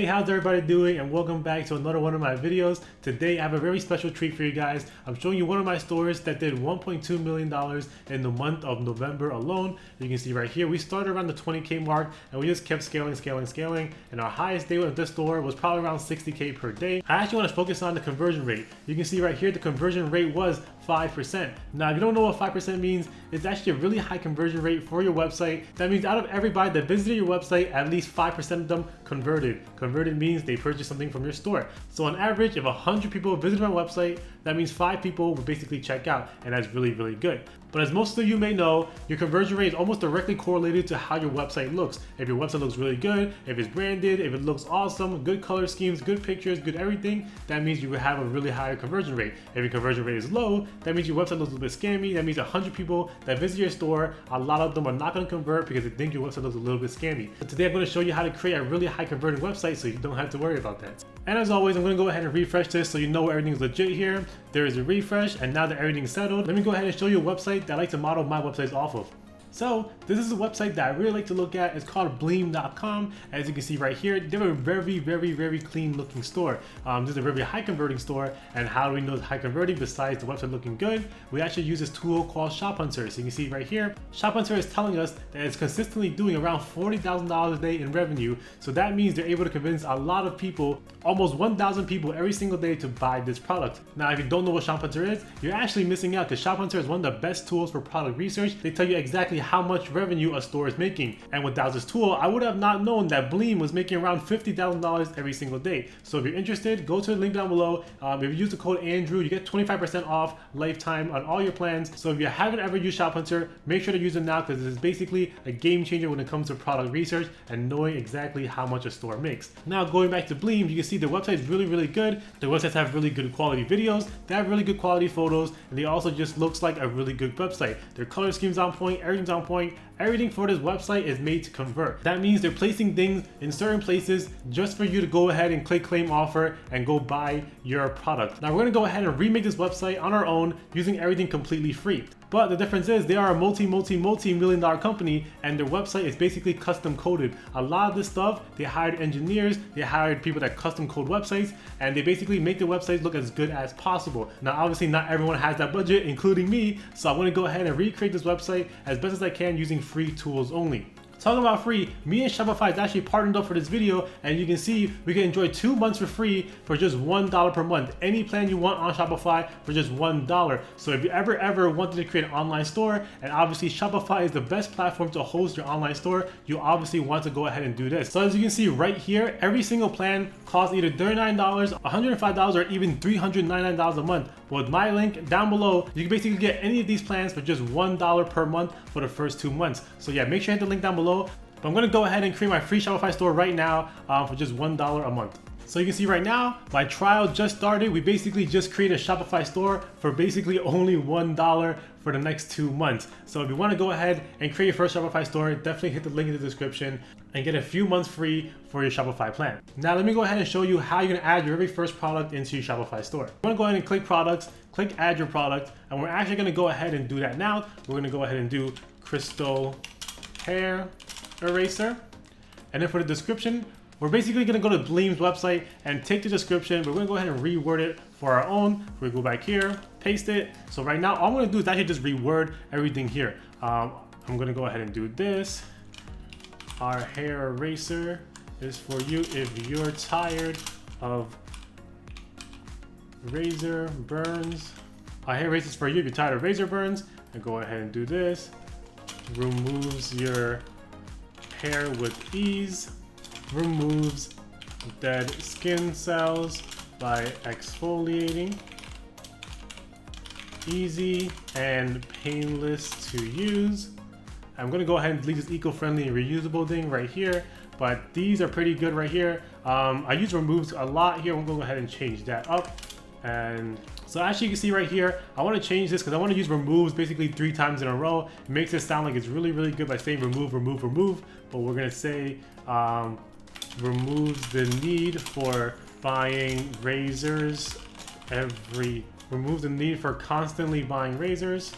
how's everybody doing? And welcome back to another one of my videos. Today I have a very special treat for you guys. I'm showing you one of my stores that did $1.2 million in the month of November alone. You can see right here, we started around the 20K mark and we just kept scaling. And our highest day with this store was probably around 60K per day. I actually want to focus on the conversion rate. You can see right here, the conversion rate was 5%. Now, if you don't know what 5% means, it's actually a really high conversion rate for your website. That means out of everybody that visited your website, at least 5% of them converted. Converted means they purchased something from your store. So on average, if 100 people visited my website, that means 5 people would basically check out, and that's really, really good. But as most of you may know, your conversion rate is almost directly correlated to how your website looks. If your website looks really good, if it's branded, if it looks awesome, good color schemes, good pictures, good everything, that means you will have a really high conversion rate. If your conversion rate is low, that means your website looks a little bit scammy. That means 100 people that visit your store, a lot of them are not going to convert because they think your website looks a little bit scammy. But today I'm going to show you how to create a really high converting website so you don't have to worry about that. And as always, I'm going to go ahead and refresh this so you know everything's legit here. There is a refresh, and now that everything's settled, let me go ahead and show you a website that I like to model my websites off of. So this is a website that I really like to look at. It's called Bleem.com. As you can see right here, they're a very clean looking store. This is a very high converting store. And how do we know it's high converting besides the website looking good? We actually use this tool called Shop Hunter. So you can see right here, Shop Hunter is telling us that it's consistently doing around $40,000 a day in revenue. So that means they're able to convince a lot of people, almost 1,000 people every single day, to buy this product. Now, if you don't know what Shop Hunter is, you're actually missing out, because Shop Hunter is one of the best tools for product research. They tell you exactly how much revenue a store is making. And without this tool, I would have not known that Bleem was making around $50,000 every single day. So if you're interested, go to the link down below. If you use the code Andrew, you get 25% off lifetime on all your plans. So if you haven't ever used Shop Hunter, make sure to use it now, because this is basically a game changer when it comes to product research and knowing exactly how much a store makes. Now, going back to Bleem, you can see the website is really good. The websites have really good quality videos, they have really good quality photos, and they also just looks like a really good website. Their color scheme's on point, everything's on point. Everything for this website is made to convert. That means they're placing things in certain places just for you to go ahead and click claim offer and go buy your product. Now we're gonna go ahead and remake this website on our own using everything completely free. But the difference is they are a multi-million dollar company, and their website is basically custom coded. A lot of this stuff, they hired engineers, they hired people that custom code websites, and they basically make the websites look as good as possible. Now, obviously not everyone has that budget, including me, so I want to go ahead and recreate this website as best as I can using free tools only. Talking about free, me and Shopify is actually partnered up for this video, and you can see we can enjoy 2 months for free for just $1 per month. Any plan you want on Shopify for just $1. So if you ever wanted to create an online store, and obviously Shopify is the best platform to host your online store, you obviously want to go ahead and do this. So as you can see right here, every single plan costs either $39, $105, or even $399 a month. But with my link down below, you can basically get any of these plans for just $1 per month for the first 2 months. So yeah, make sure you hit the link down below. But I'm gonna go ahead and create my free Shopify store right now for just $1 a month. So you can see right now, my trial just started. We basically just created a Shopify store for basically only $1 for the next 2 months. So if you wanna go ahead and create your first Shopify store, definitely hit the link in the description and get a few months free for your Shopify plan. Now let me go ahead and show you how you're gonna add your very first product into your Shopify store. You wanna go ahead and click products, click add your product, and we're actually gonna go ahead and do that now. We're gonna go ahead and do crystal hair eraser. And then for the description, we're basically gonna go to Bleem's website and take the description. We're gonna go ahead and reword it for our own. We go back here, paste it. So right now, all I'm gonna do is actually just reword everything here. I'm gonna go ahead and do this. Our hair eraser is for you if you're tired of razor burns. Our hair eraser is for you if you're tired of razor burns. And go ahead and do this. Removes your hair with ease, removes dead skin cells by exfoliating, easy and painless to use. I'm gonna go ahead and delete this eco-friendly and reusable thing right here, but these are pretty good right here. I use removes a lot here. I'm gonna go ahead and change that up. And so actually you can see right here, I want to change this because I want to use removes basically 3 times in a row. It makes it sound like it's really good by saying remove, but we're going to say removes the need for buying razors removes the need for constantly buying razors.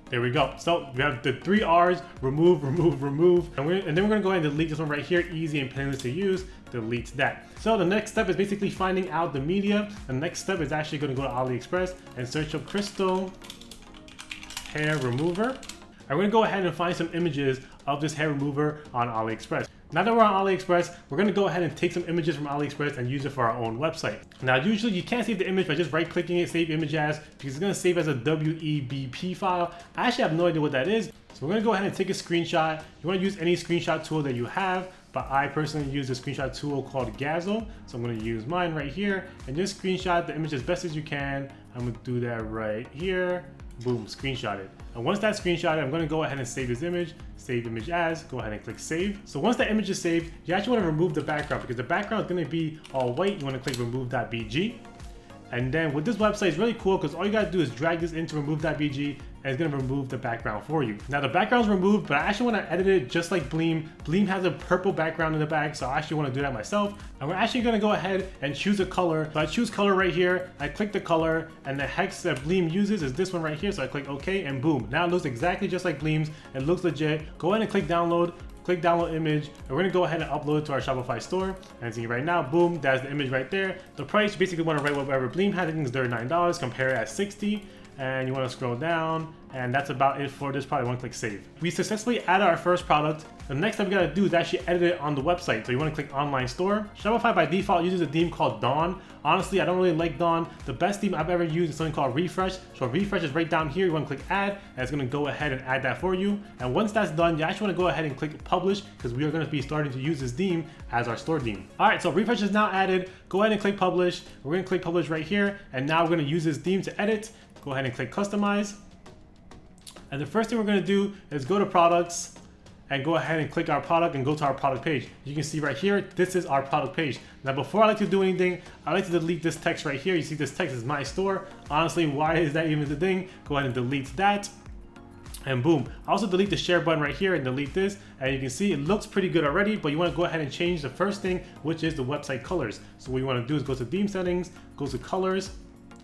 There we go. So we have the 3 R's, remove. And then we're gonna go ahead and delete this one right here, easy and painless to use. delete that. So the next step is basically finding out the media. The next step is actually going to go to AliExpress and search up crystal hair remover. I'm going to go ahead and find some images of this hair remover on AliExpress. Now that we're on AliExpress, we're going to go ahead and take some images from AliExpress and use it for our own website. Now usually you can't save the image by just right clicking it, save image as, because it's going to save as a WEBP file. I actually have no idea what that is. So we're going to go ahead and take a screenshot. You want to use any screenshot tool that you have, but I personally use a screenshot tool called Gazzle. So I'm going to use mine right here and just screenshot the image as best as you can. I'm going to do that right here. Boom, screenshot it. And once that's screenshotted, I'm going to go ahead and save this image, save image as, go ahead and click save. So once that image is saved, you actually want to remove the background because the background is going to be all white. You want to click remove.bg. And then with this website, it's really cool because all you got to do is drag this into remove.bg and it's going to remove the background for you. Now the background's removed, but I actually want to edit it just like Bleem. Bleem has a purple background in the back, so I actually want to do that myself. And we're actually going to go ahead and choose a color. So I choose color right here. I click the color and the hex that Bleem uses is this one right here. So I click OK and boom. Now it looks exactly just like Bleem's. It looks legit. Go ahead and click download. Click download image, and we're gonna go ahead and upload it to our Shopify store. And see right now, boom, that's the image right there. The price, you basically want to write whatever Bleem has. I think it's $39, compare it at 60. And you want to scroll down, and that's about it for this product. You want to click save. We successfully added our first product. The next step we gotta do is actually edit it on the website. So you want to click online store. Shopify by default uses a theme called Dawn. Honestly, I don't really like Dawn. The best theme I've ever used is something called Refresh. So Refresh is right down here. You want to click add, and it's going to go ahead and add that for you. And once that's done, you actually want to go ahead and click publish because we are going to be starting to use this theme as our store theme. All right, so Refresh is now added. Go ahead and click publish. We're going to click publish right here, and now we're going to use this theme to edit. Go ahead and click customize. And the first thing we're going to do is go to products and go ahead and click our product and go to our product page. You can see right here, this is our product page. Now before I like to do anything, I like to delete this text right here. You see this text is my store. Honestly, why is that even the thing? Go ahead and delete that. And boom. I also delete the share button right here and delete this. And you can see it looks pretty good already, but you want to go ahead and change the first thing, which is the website colors. So what you want to do is go to theme settings, go to colors.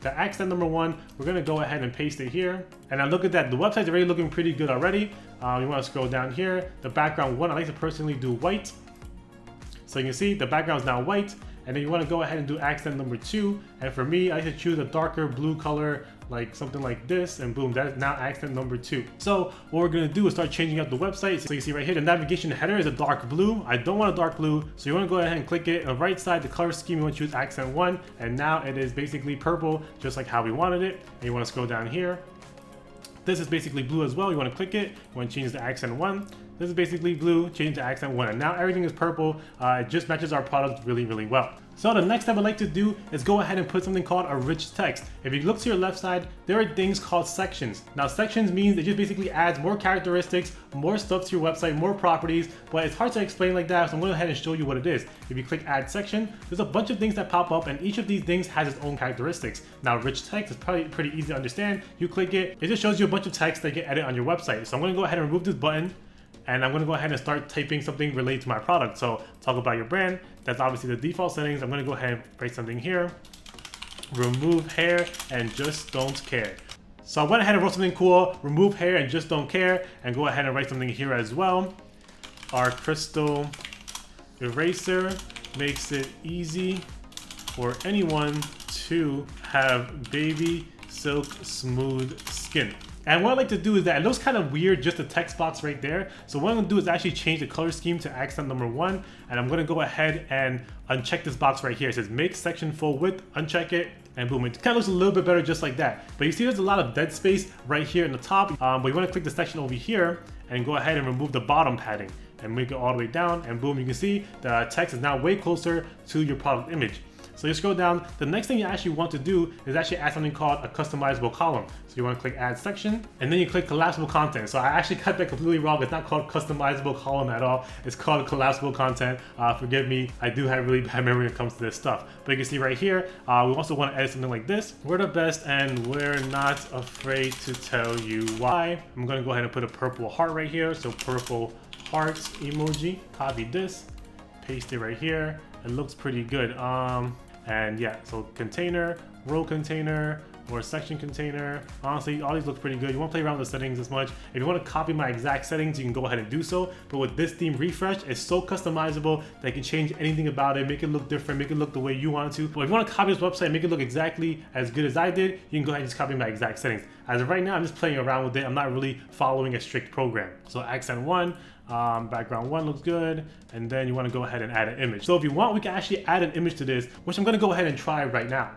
The accent number 1, we're going to go ahead and paste it here. And now look at that. The website's already looking pretty good already. You want to scroll down here. The background 1, I like to personally do white. So you can see the background is now white. And then you want to go ahead and do accent number 2. And for me, I like to choose a darker blue color, like something like this, and boom, that is now accent number 2. So what we're going to do is start changing up the website. So you see right here, the navigation header is a dark blue. I don't want a dark blue, so you want to go ahead and click it. On the right side, the color scheme, you want to choose accent 1, and now it is basically purple, just like how we wanted it. And you want to scroll down here. This is basically blue as well. You want to click it. You want to change the accent 1. This is basically blue, change to accent 1. And now everything is purple. It just matches our product really, really well. So the next step I'd like to do is go ahead and put something called a rich text. If you look to your left side, there are things called sections. Now sections means it just basically adds more characteristics, more stuff to your website, more properties, but it's hard to explain like that, so I'm going to go ahead and show you what it is. If you click add section, there's a bunch of things that pop up, and each of these things has its own characteristics. Now rich text is probably pretty easy to understand. You click it, it just shows you a bunch of text that you can edit on your website. So I'm going to go ahead and remove this button. And I'm going to go ahead and start typing something related to my product. So talk about your brand. That's obviously the default settings. I'm going to go ahead and write something here. Remove hair and just don't care. So I went ahead and wrote something cool. Remove hair and just don't care. And go ahead and write something here as well. Our crystal eraser makes it easy for anyone to have baby silk smooth skin. And what I like to do is that it looks kind of weird, just the text box right there. So what I'm gonna do is actually change the color scheme to accent number 1. And I'm gonna go ahead and uncheck this box right here. It says make section full width, uncheck it, and boom, it kind of looks a little bit better just like that. But you see there's a lot of dead space right here in the top. But you wanna click the section over here and go ahead and remove the bottom padding and make it all the way down. And boom, you can see the text is now way closer to your product image. So you scroll down, the next thing you actually want to do is actually add something called a customizable column. So you want to click add section, and then you click collapsible content. So I actually cut that completely wrong. It's not called customizable column at all. It's called collapsible content. Forgive me, I do have really bad memory when it comes to this stuff. But you can see right here, we also want to edit something like this. We're the best and we're not afraid to tell you why. I'm going to go ahead and put a purple heart right here. So purple heart emoji, copy this, paste it right here. It looks pretty good. And yeah, so container, row container, or section container. Honestly, all these look pretty good. You won't play around with the settings as much. If you want to copy my exact settings, you can go ahead and do so. But with this theme refresh, it's so customizable that you can change anything about it, make it look different, make it look the way you want it to. But if you want to copy this website, make it look exactly as good as I did, you can go ahead and just copy my exact settings. As of right now, I'm just playing around with it. I'm not really following a strict program. So accent 1, background 1 looks good, and then you want to go ahead and add an image. So if you want, we can actually add an image to this, which I'm going to go ahead and try right now.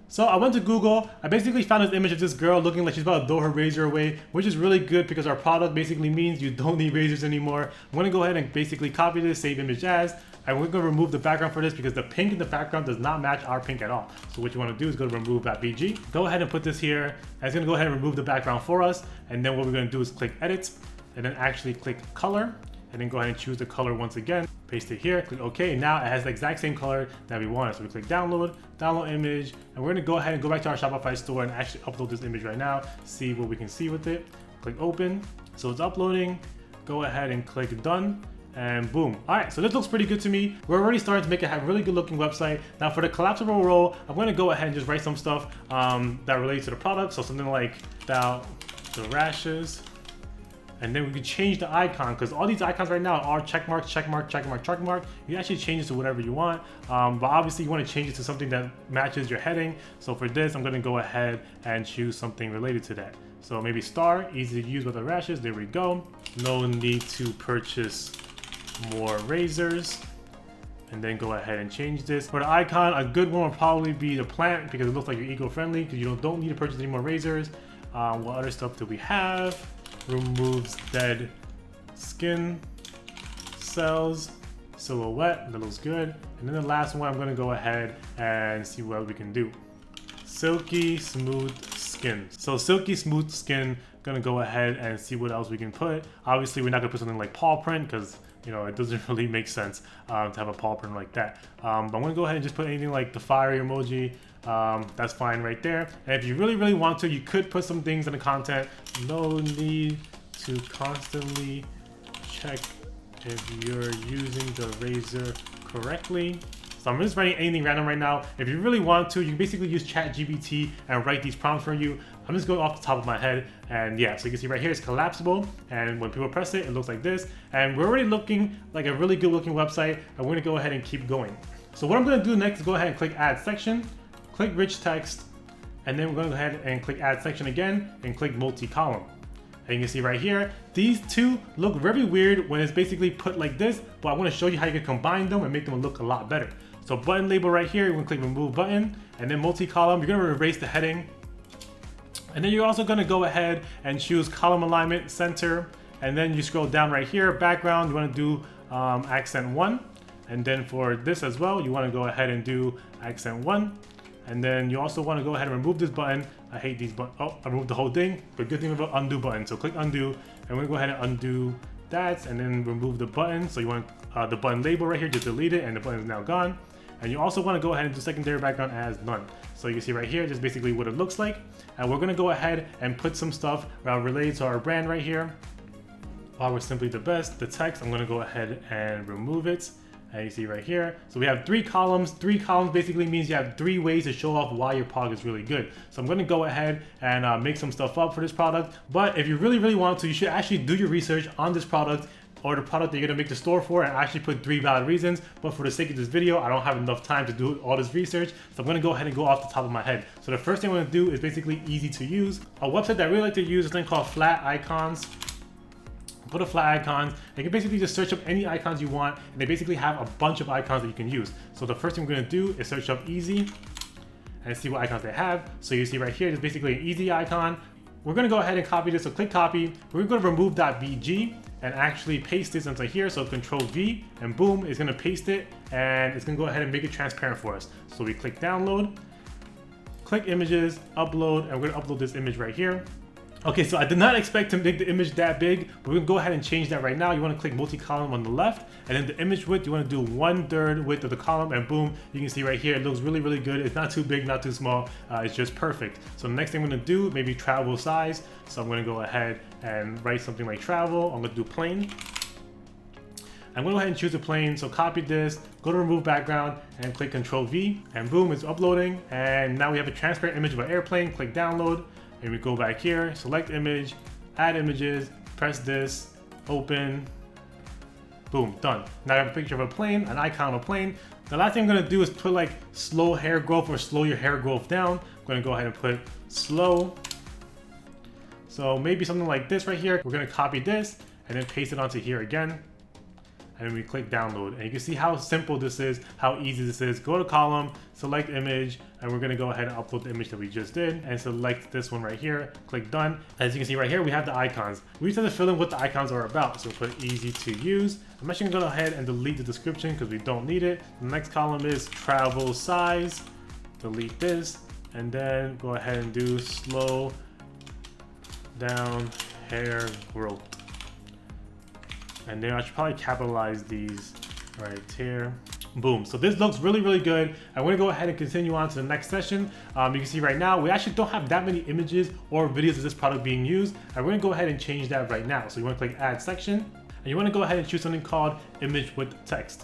So I went to Google, I basically found this image of this girl looking like she's about to throw her razor away, which is really good because our product basically means you don't need razors anymore. I'm going to go ahead and basically copy this, save image as, and we're going to remove the background for this because the pink in the background does not match our pink at all. So what you want to do is go to remove.bg, go ahead and put this here, and it's going to go ahead and remove the background for us, and then what we're going to do is click edit, and then actually click color, and then go ahead and choose the color once again, paste it here, click OK. Now it has the exact same color that we wanted. So we click download image, and we're gonna go ahead and go back to our Shopify store and actually upload this image right now, see what we can see with it. Click open, so it's uploading, go ahead and click done, and boom. All right, so this looks pretty good to me. We're already starting to make a really good looking website. Now for the collapsible roll, I'm gonna go ahead and just write some stuff that relates to the product. So something like about the rashes. And then we can change the icon because all these icons right now are check mark, check mark, check mark, check mark. You can actually change it to whatever you want, but obviously you want to change it to something that matches your heading. So for this, I'm going to go ahead and choose something related to that. So maybe star, easy to use with the rashes. There we go. No need to purchase more razors. And then go ahead and change this. For the icon, a good one will probably be the plant because it looks like you're eco-friendly because you don't need to purchase any more razors. What other stuff do we have? Removes dead skin cells, silhouette, that looks good. And then the last one, I'm going to go ahead and see what we can do. Silky smooth skin. So silky smooth skin, gonna go ahead and see what else we can put. Obviously we're not gonna put something like paw print because you know, it doesn't really make sense to have a paw print like that. But I'm gonna go ahead and just put anything like the fire emoji. That's fine right there. And if you really want to, you could put some things in the content. No need to constantly check if you're using the razor correctly. So I'm just writing anything random right now. If you really want to, you can basically use ChatGPT and write these prompts for you. I'm just going off the top of my head, and yeah, so you can see right here it's collapsible, and when people press it, it looks like this. And we're already looking like a really good looking website, and we're gonna go ahead and keep going. So what I'm gonna do next is go ahead and click add section, click rich text, and then we're gonna go ahead and click add section again, and click multi-column. And you can see right here, these two look very weird when it's basically put like this, but I wanna show you how you can combine them and make them look a lot better. So button label right here, you're gonna click remove button, and then multi-column, you're gonna erase the heading. And then you're also gonna go ahead and choose column alignment, center, and then you scroll down right here, background, you wanna do accent 1. And then for this as well, you wanna go ahead and do accent 1. And then you also wanna go ahead and remove this button. I hate these buttons. Oh, I removed the whole thing, but good thing about undo button. So click undo, and we're gonna go ahead and undo that, and then remove the button. So you want the button label right here, just delete it, and the button is now gone. And you also want to go ahead and do secondary background as none. So you can see right here, just basically what it looks like. And we're going to go ahead and put some stuff related to our brand right here. While we're simply the best, the text, I'm going to go ahead and remove it. And you see right here. So we have 3 columns. 3 columns basically means you have 3 ways to show off why your product is really good. So I'm going to go ahead and make some stuff up for this product. But if you really want to, you should actually do your research on this product or the product that you're gonna make the store for and actually put 3 valid reasons. But for the sake of this video, I don't have enough time to do all this research. So I'm gonna go ahead and go off the top of my head. So the first thing I'm gonna do is basically easy to use. A website that I really like to use is something called Flat Icons. Put a flat icons. You can basically just search up any icons you want, and they basically have a bunch of icons that you can use. So the first thing I'm gonna do is search up easy and see what icons they have. So you see right here, it's basically an easy icon. We're gonna go ahead and copy this, so click copy. We're gonna go to remove.bg and actually paste this into here. So Control V and boom, it's gonna paste it and it's gonna go ahead and make it transparent for us. So we click download, click images, upload, and we're gonna upload this image right here. Okay, so I did not expect to make the image that big, but we're gonna go ahead and change that right now. You wanna click multi-column on the left, and then the image width, you wanna do 1/3 width of the column, and boom, you can see right here, it looks really good. It's not too big, not too small, it's just perfect. So the next thing I'm gonna do, maybe travel size. So I'm gonna go ahead and write something like travel. I'm gonna do plain. I'm going to go ahead and choose a plane. So copy this, go to remove background and click Control V, and boom, it's uploading. And now we have a transparent image of an airplane. Click download, and we go back here, select image, add images, press this, open, boom, done. Now I have a picture of a plane, an icon of a plane. The last thing I'm gonna do is put like slow hair growth or slow your hair growth down. I'm gonna go ahead and put slow. So maybe something like this right here. We're gonna copy this and then paste it onto here again. And then we click download. And you can see how simple this is, how easy this is. Go to column, select image, and we're gonna go ahead and upload the image that we just did and select this one right here, click done. As you can see right here, we have the icons. We just have to fill in what the icons are about. So put easy to use. I'm actually gonna go ahead and delete the description because we don't need it. The next column is travel size, delete this, and then go ahead and do slow down hair growth. And then I should probably capitalize these right here. Boom. So this looks really, really good. I'm going to go ahead and continue on to the next session. You can see right now, we actually don't have that many images or videos of this product being used. I'm going to go ahead and change that right now. So you want to click add section, and you want to go ahead and choose something called image with text.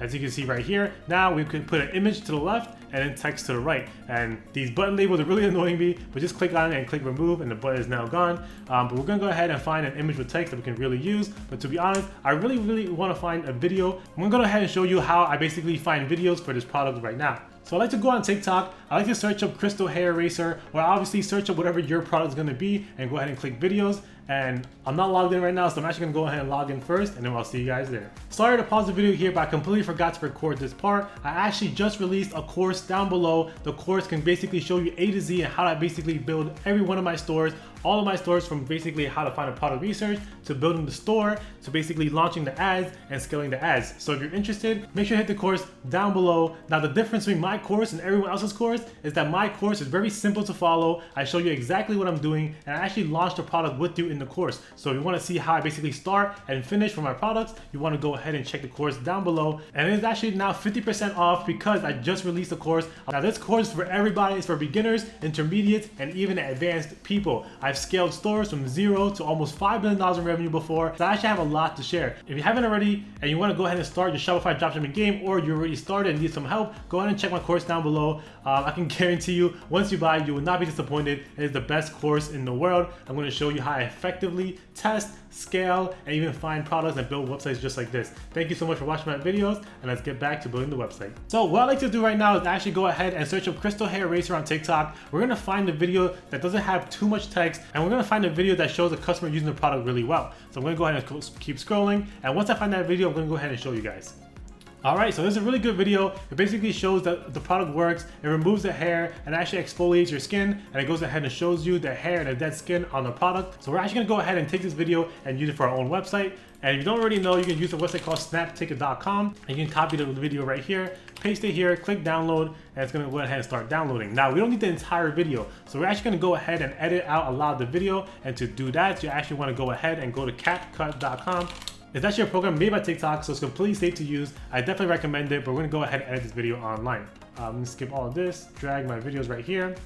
As you can see right here, now we can put an image to the left and then text to the right. And these button labels are really annoying me, but just click on it and click remove and the button is now gone. But we're gonna go ahead and find an image with text that we can really use. But to be honest, I really wanna find a video. I'm gonna go ahead and show you how I basically find videos for this product right now. So I like to go on TikTok, I like to search up crystal hair eraser, or obviously search up whatever your product is gonna be and go ahead and click videos. And I'm not logged in right now, so I'm actually gonna go ahead and log in first, and then I'll see you guys there. Sorry to pause the video here, but I completely forgot to record this part. I actually just released a course down below. The course can basically show you A to Z and how I basically build every one of my stores, all of my stores, from basically how to find a product research, to building the store, to basically launching the ads and scaling the ads. So if you're interested, make sure to hit the course down below. Now the difference between my course and everyone else's course is that my course is very simple to follow. I show you exactly what I'm doing, and I actually launched the product with you in the course. So if you want to see how I basically start and finish for my products, you want to go ahead and check the course down below. And it's actually now 50% off because I just released the course. Now this course is for everybody. It's for beginners, intermediates, and even advanced people. I've scaled stores from 0 to almost $5 billion in revenue before, so I actually have a lot to share. If you haven't already and you want to go ahead and start your Shopify dropshipping game, or you already started and need some help, go ahead and check my course down below. I can guarantee you, once you buy, you will not be disappointed. It is the best course in the world. I'm going to show you how I effectively test, scale, and even find products and build websites just like this. Thank you so much for watching my videos, and let's get back to building the website. So what I like to do right now is actually go ahead and search up crystal hair eraser on TikTok. We're going to find a video that doesn't have too much text, and we're going to find a video that shows a customer using the product really well. So I'm going to go ahead and keep scrolling, and once I find that video, I'm going to go ahead and show you guys. Alright, so this is a really good video. It basically shows that the product works. It removes the hair and actually exfoliates your skin, and it goes ahead and shows you the hair and the dead skin on the product. So we're actually gonna go ahead and take this video and use it for our own website. And if you don't already know, you can use a website called snapticket.com, and you can copy the video right here, paste it here, click download, and it's gonna go ahead and start downloading. Now, we don't need the entire video, so we're actually gonna go ahead and edit out a lot of the video. And to do that, you actually wanna go ahead and go to CapCut.com. It's actually a program made by TikTok, so it's completely safe to use. I definitely recommend it, but we're gonna go ahead and edit this video online. I'm gonna skip all of this, drag my videos right here.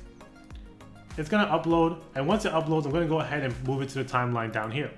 It's gonna upload, and once it uploads, I'm gonna go ahead and move it to the timeline down here.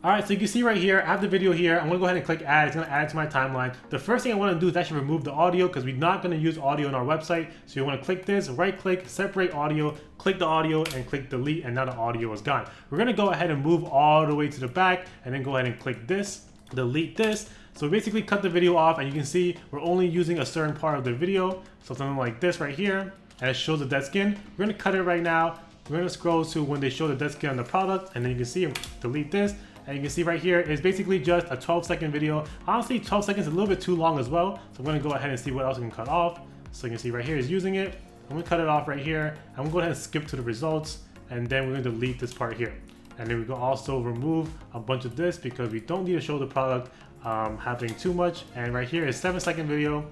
Alright, so you can see right here, I have the video here. I'm gonna go ahead and click add. It's gonna add it to my timeline. The first thing I wanna do is actually remove the audio, because we're not gonna use audio on our website. So you wanna click this, right click, separate audio, click the audio, and click delete, and now the audio is gone. We're gonna go ahead and move all the way to the back, and then go ahead and click this, delete this. So basically cut the video off, and you can see we're only using a certain part of the video. So something like this right here, and it shows the dead skin. We're gonna cut it right now. We're gonna scroll to when they show the dead skin on the product, and then you can see delete this. And you can see right here, it's basically just a 12-second video. Honestly, 12 seconds is a little bit too long as well. So I'm gonna go ahead and see what else I can cut off. So you can see right here is using it. I'm gonna cut it off right here. I'm gonna go ahead and skip to the results, and then we're gonna delete this part here. And then we can also remove a bunch of this because we don't need to show the product happening too much. And right here is 7-second video.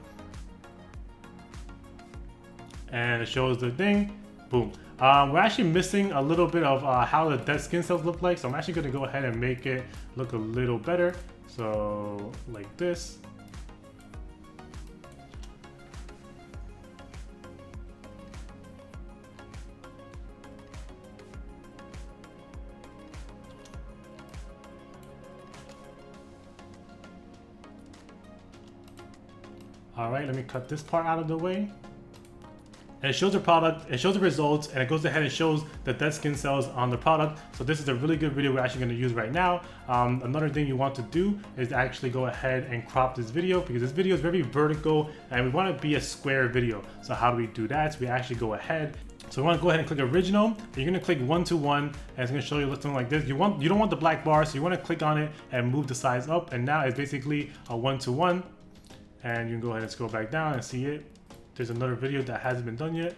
And it shows the thing, boom. We're actually missing a little bit of how the dead skin cells look like. So I'm actually gonna go ahead and make it look a little better. So like this. All right, let me cut this part out of the way. And it shows the product, it shows the results, and it goes ahead and shows the dead skin cells on the product. So this is a really good video we're actually going to use right now. Another thing you want to do is actually go ahead and crop this video, because this video is very vertical and we want it to be a square video. So how do we do that? So we actually go ahead. So we want to go ahead and click original. You're going to click 1:1, and it's going to show you something like this. You don't want the black bar, so you want to click on it and move the size up. And now it's basically a 1:1. And you can go ahead and scroll back down and see it. There's another video that hasn't been done yet.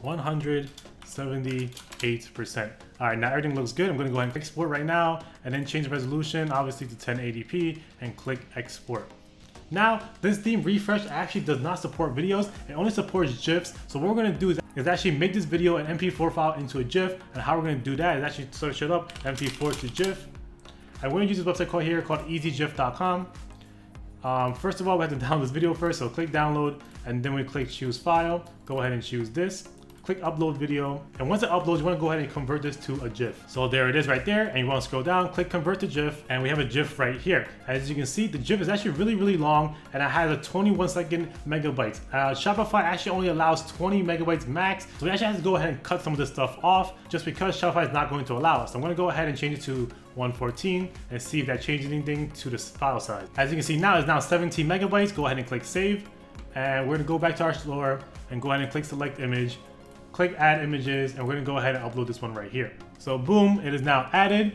178%. All right, now everything looks good. I'm gonna go ahead and export right now and then change the resolution, obviously to 1080p, and click export. Now, this theme refresh actually does not support videos. It only supports GIFs. So what we're gonna do is actually make this video an MP4 file into a GIF. And how we're gonna do that is actually search it up, MP4 to GIF. And we're gonna use this website called easygif.com. First of all, we have to download this video first, so click download, and then we click choose file. Go ahead and choose this. Click upload video, and once it uploads, you want to go ahead and convert this to a GIF. So there it is right there, and you want to scroll down, click convert to GIF, and we have a GIF right here. As you can see, the GIF is actually really long, and it has a 21-second megabytes. Shopify actually only allows 20 megabytes max, so we actually have to go ahead and cut some of this stuff off, just because Shopify is not going to allow us. So I'm going to go ahead and change it to 114 and see if that changes anything to the file size. As you can see now, it's now 17 megabytes. Go ahead and click save, and we're going to go back to our store and go ahead and click select image. Click add images, and we're gonna go ahead and upload this one right here. So boom, it is now added.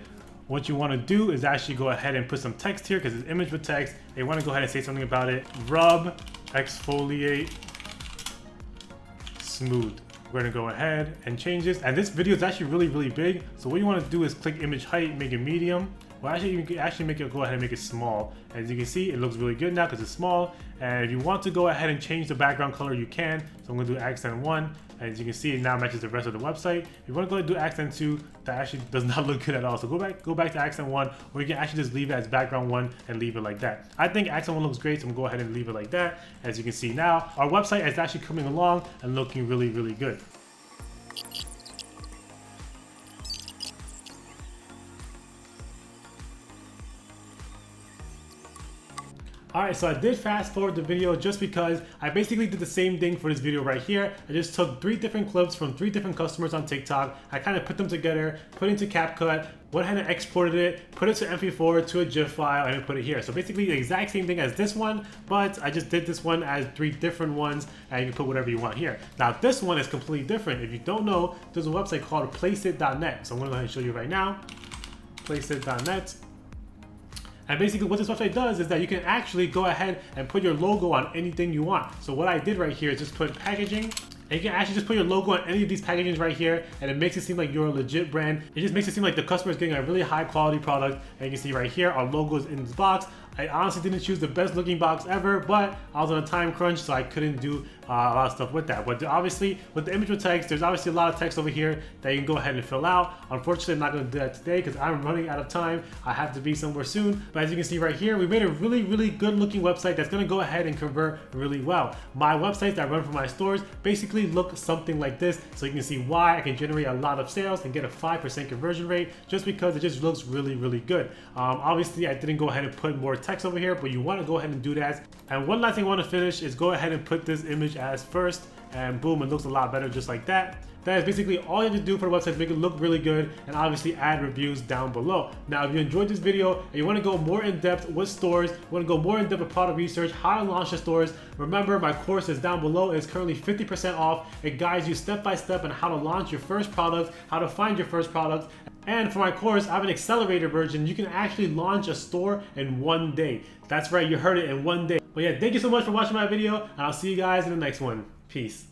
What you want to do is actually go ahead and put some text here, because it's image with text. They want to go ahead and say something about it. Rub, exfoliate, smooth. We're gonna go ahead and change this. And this video is actually really big. So what you want to do is click image height, make it medium. Well, actually, you can actually make it, go ahead and make it small. As you can see, it looks really good now because it's small. And if you want to go ahead and change the background color, you can. So I'm gonna do accent 1. As you can see, it now matches the rest of the website. If you want to go ahead and do accent 2, that actually does not look good at all. So go back to accent 1, or you can actually just leave it as background 1 and leave it like that. I think accent 1 looks great, so I'm gonna go ahead and leave it like that. As you can see now, our website is actually coming along and looking really good. Alright, so I did fast forward the video just because I basically did the same thing for this video right here. I just took 3 different clips from 3 different customers on TikTok. I kind of put them together, put it into CapCut, went ahead and exported it, put it to MP4 to a GIF file, and put it here. So basically the exact same thing as this one, but I just did this one as 3 different ones, and you can put whatever you want here. Now this one is completely different. If you don't know, there's a website called placeit.net. So I'm gonna go ahead and show you right now. Placeit.net. And basically what this website does is that you can actually go ahead and put your logo on anything you want. So what I did right here is just put packaging, and you can actually just put your logo on any of these packagings right here, and it makes it seem like you're a legit brand. It just makes it seem like the customer is getting a really high quality product. And you can see right here, our logo is in this box. I honestly didn't choose the best looking box ever, but I was on a time crunch, so I couldn't do a lot of stuff with that. But obviously, with the image with text, there's obviously a lot of text over here that you can go ahead and fill out. Unfortunately, I'm not going to do that today because I'm running out of time. I have to be somewhere soon. But as you can see right here, we made a really good looking website that's going to go ahead and convert really well. My websites that I run for my stores basically look something like this, so you can see why I can generate a lot of sales and get a 5% conversion rate just because it just looks really good. Obviously, I didn't go ahead and put more text over here, but you want to go ahead and do that. And one last thing I want to finish is go ahead and put this image as first, and boom, it looks a lot better just like that. That is basically all you have to do for the website to make it look really good, and obviously add reviews down below. Now, if you enjoyed this video and you want to go more in depth with stores, you want to go more in depth with product research, how to launch the stores, remember my course is down below. It's currently 50% off. It guides you step by step on how to launch your first product, how to find your first product. And for my course, I have an accelerator version. You can actually launch a store in 1 day. That's right, you heard it, in 1 day. But yeah, thank you so much for watching my video, and I'll see you guys in the next one. Peace.